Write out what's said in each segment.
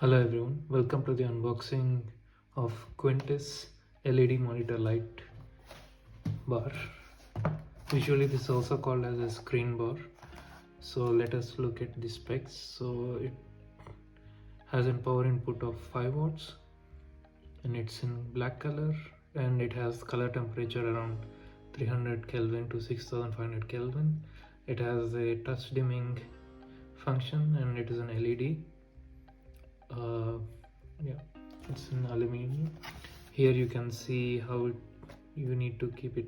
Hello everyone, welcome to the unboxing of Quntis LED Monitor light bar. Usually this is also called as a screen bar. So let us look at the specs. So it has a power input of 5 watts and it's in black color, and it has color temperature around 300 Kelvin to 6500 Kelvin. It has a touch dimming function and it is an LED. Yeah, it's in aluminium. Here you can see how you need to keep it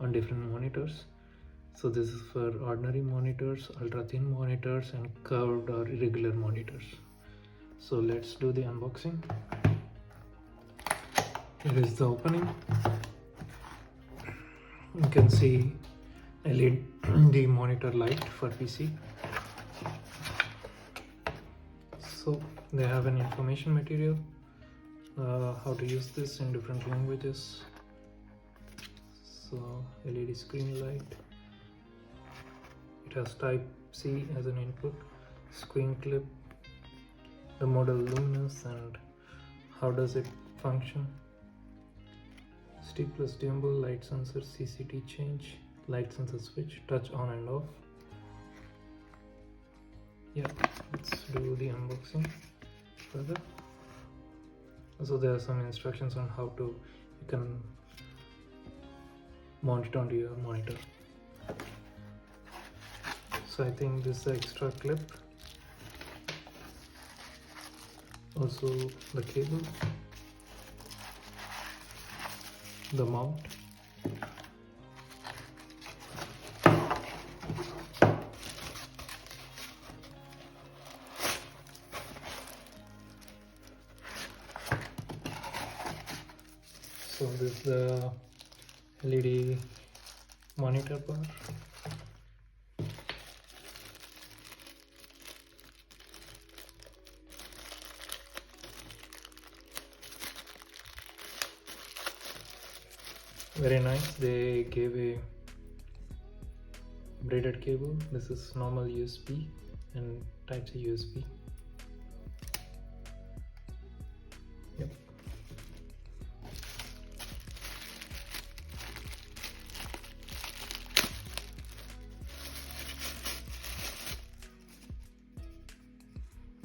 on different monitors. So this is for ordinary monitors, ultra thin monitors, and curved or irregular monitors. So let's do the unboxing. Here is the opening. You can see LED monitor light for PC. So they have an information material, how to use this in different languages. So LED screen light, it has type C as an input, screen clip, the model luminous and how does it function, steep plus dimmable, light sensor, CCT change, light sensor switch, touch on and off. Yeah, let's do the unboxing further. So there are some instructions on how you can mount it onto your monitor. So I think this is the extra clip, also the cable, the mount, so this is the LED monitor bar. Very nice, they gave a braided cable. This is normal USB and type C USB. Yep.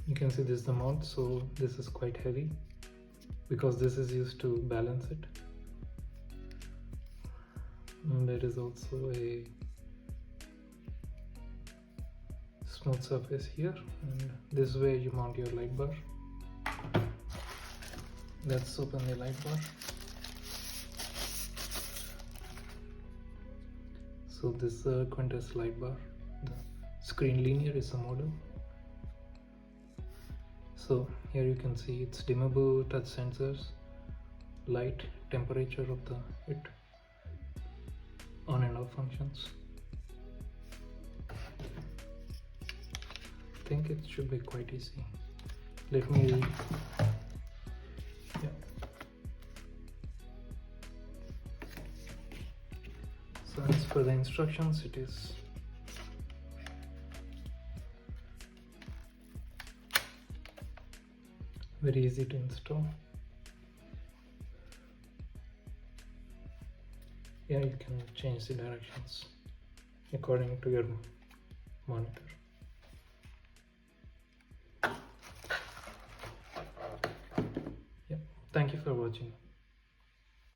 You can see this is the mount, so this is quite heavy because this is used to balance it. And there is also a smooth surface here, and this way you mount your light bar. Let's open the light bar. So this is a Quntis light bar. The screen linear is a model. So here you can see it's dimmable, touch sensors, light, temperature of it, on and off functions. I think it should be quite easy. Let me, yeah. So as for the instructions, it is very easy to install. Yeah, you can change the directions according to your monitor. Yeah, thank you for watching.